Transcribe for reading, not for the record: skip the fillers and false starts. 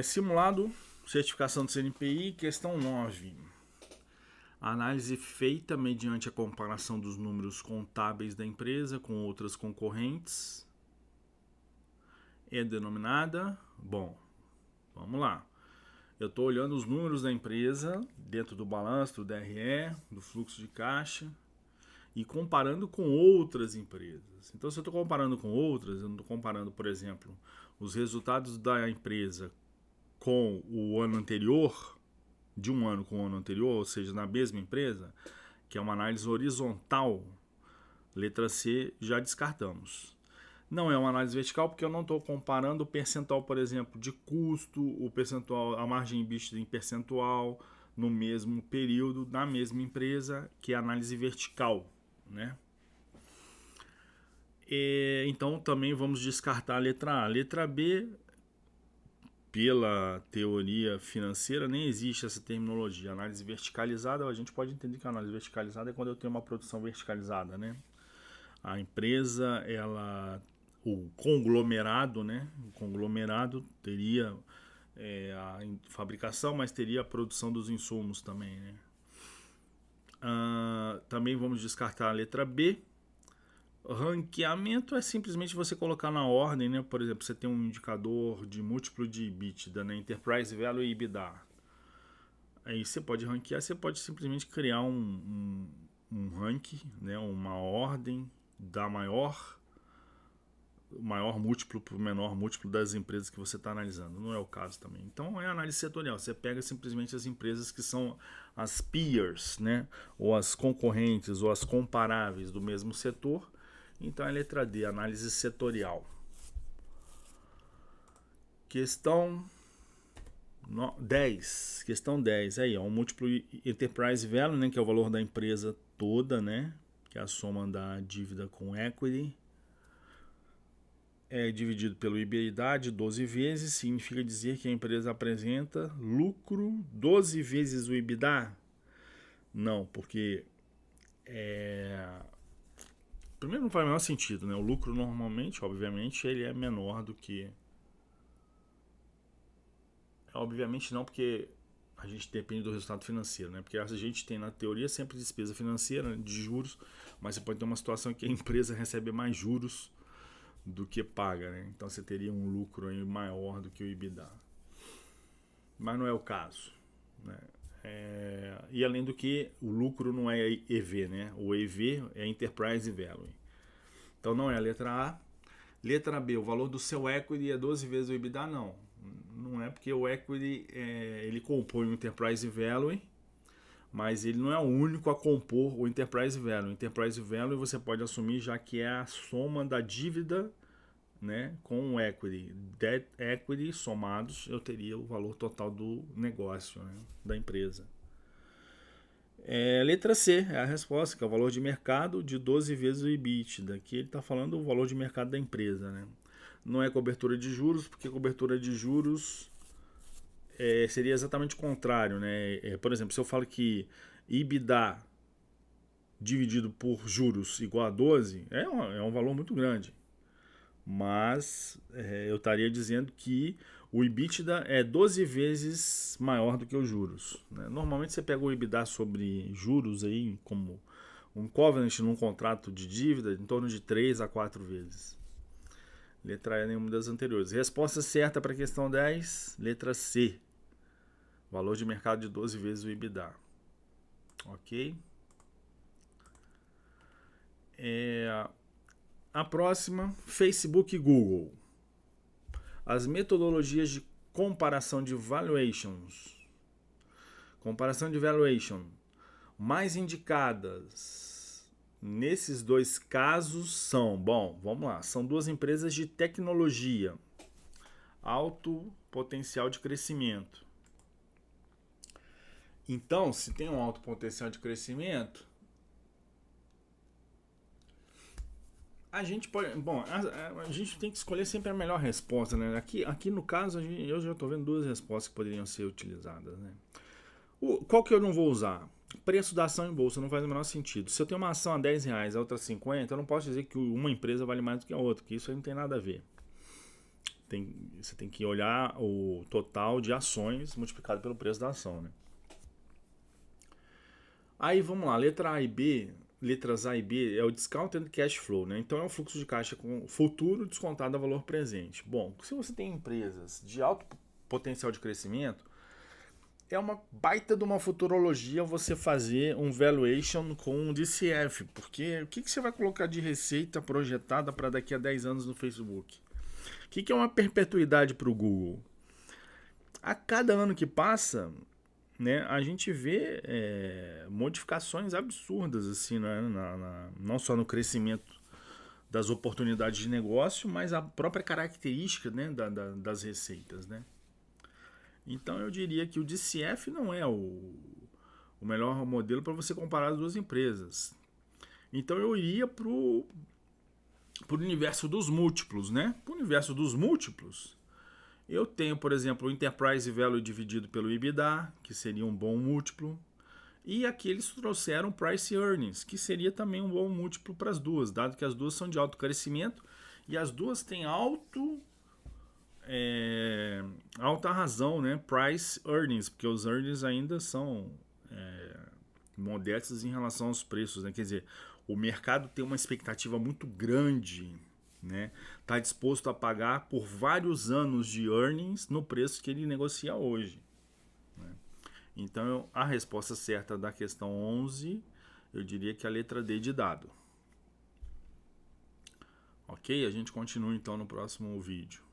Simulado, certificação do CNPI, questão 9. Análise feita mediante a comparação dos números contábeis da empresa com outras concorrentes. É denominada... Bom, vamos lá. Eu estou olhando os números da empresa dentro do balanço, do DRE, do fluxo de caixa e comparando com outras empresas. Então, se eu estou comparando com outras, eu não estou comparando, por exemplo, os resultados da empresa com o ano anterior, de um ano com o ano anterior, ou seja, na mesma empresa, que é uma análise horizontal, letra C, já descartamos. Não é uma análise vertical porque eu não estou comparando o percentual, por exemplo, de custo, o percentual, a margem EBITDA em percentual no mesmo período, na mesma empresa, que é a análise vertical, né? Então também vamos descartar a letra A. Letra B, pela teoria financeira, nem existe essa terminologia. Análise verticalizada, a gente pode entender que a análise verticalizada é quando eu tenho uma produção verticalizada, né? A empresa, o conglomerado, né? O conglomerado teria a fabricação, mas teria a produção dos insumos também, né? Também vamos descartar a letra B. Ranqueamento é simplesmente você colocar na ordem, né? Por exemplo, você tem um indicador de múltiplo de EBITDA, né? Enterprise Value e EBITDA. Aí você pode ranquear, você pode simplesmente criar um ranking, né? Uma ordem da maior múltiplo para o menor múltiplo das empresas que você está analisando. Não é o caso também. Então é análise setorial. Você pega simplesmente as empresas que são as peers, né? Ou as concorrentes ou as comparáveis do mesmo setor. Então é letra D, análise setorial. Questão 10. Questão 10. Aí, ó, um múltiplo Enterprise Value, né, que é o valor da empresa toda, né? Que é a soma da dívida com equity. É dividido pelo EBITDA de 12 vezes. Significa dizer que a empresa apresenta lucro 12 vezes o EBITDA? Não, porque... Primeiro, não faz o menor sentido, né? O lucro normalmente, obviamente, ele é menor do que... Obviamente não, porque a gente depende do resultado financeiro, né? Porque a gente tem, na teoria, sempre despesa financeira, né, de juros, mas você pode ter uma situação que a empresa recebe mais juros do que paga, né? Então você teria um lucro aí maior do que o EBITDA. Mas não é o caso, né? E além do que, o lucro não é EV, né? O EV é Enterprise Value. Então não é a letra A. Letra B, o valor do seu equity é 12 vezes o EBITDA? Não. Não é, porque o equity ele compõe o Enterprise Value, mas ele não é o único a compor o Enterprise Value. O Enterprise Value você pode assumir já que é a soma da dívida, né, com o equity. Debt equity somados, eu teria o valor total do negócio, né, da empresa. Letra C é a resposta, que é o valor de mercado de 12 vezes o EBITDA. Aqui ele está falando o valor de mercado da empresa, né? Não é cobertura de juros, porque cobertura de juros seria exatamente o contrário, né? Por exemplo, se eu falo que EBITDA dividido por juros igual a 12, é um valor muito grande. Mas eu estaria dizendo que o EBITDA é 12 vezes maior do que os juros, né? Normalmente você pega o EBITDA sobre juros aí, como um covenant num contrato de dívida, em torno de 3 a 4 vezes. Letra E, nenhuma das anteriores. Resposta certa para a questão 10, letra C. Valor de mercado de 12 vezes o EBITDA. Ok? A próxima, Facebook e Google. As metodologias de comparação de valuations. Comparação de valuation mais indicadas nesses dois casos são, vamos lá, são duas empresas de tecnologia, alto potencial de crescimento. Então, se tem um alto potencial de crescimento, a gente pode, a gente tem que escolher sempre a melhor resposta, né? Aqui no caso, eu já estou vendo duas respostas que poderiam ser utilizadas, né? Qual que eu não vou usar? Preço da ação em bolsa não faz o menor sentido. Se eu tenho uma ação a R$10, a outra a 50, eu não posso dizer que uma empresa vale mais do que a outra, que isso aí não tem nada a ver. você tem que olhar o total de ações multiplicado pelo preço da ação, né? Aí vamos lá, letras A e B é o discounted cash flow, né? Então é o fluxo de caixa com futuro descontado a valor presente. Bom, se você tem empresas de alto potencial de crescimento, é uma baita de uma futurologia você fazer um valuation com um DCF, porque o que você vai colocar de receita projetada para daqui a 10 anos no Facebook? O que é uma perpetuidade para o Google? A cada ano que passa, né, a gente vê modificações absurdas, assim, né, não só no crescimento das oportunidades de negócio, mas a própria característica, né, das receitas, né? Então eu diria que o DCF não é o melhor modelo para você comparar as duas empresas. Então eu iria para o universo dos múltiplos, né? Para o universo dos múltiplos, eu tenho, por exemplo, o Enterprise Value dividido pelo EBITDA, que seria um bom múltiplo. E aqui eles trouxeram Price Earnings, que seria também um bom múltiplo para as duas, dado que as duas são de alto crescimento e as duas têm alta razão, né? Price Earnings, porque os earnings ainda são modestos em relação aos preços, né? Quer dizer, o mercado tem uma expectativa muito grande, né? Está disposto a pagar por vários anos de earnings no preço que ele negocia hoje, né? Então, a resposta certa da questão 11, eu diria que é a letra D de dado. Ok? A gente continua então no próximo vídeo.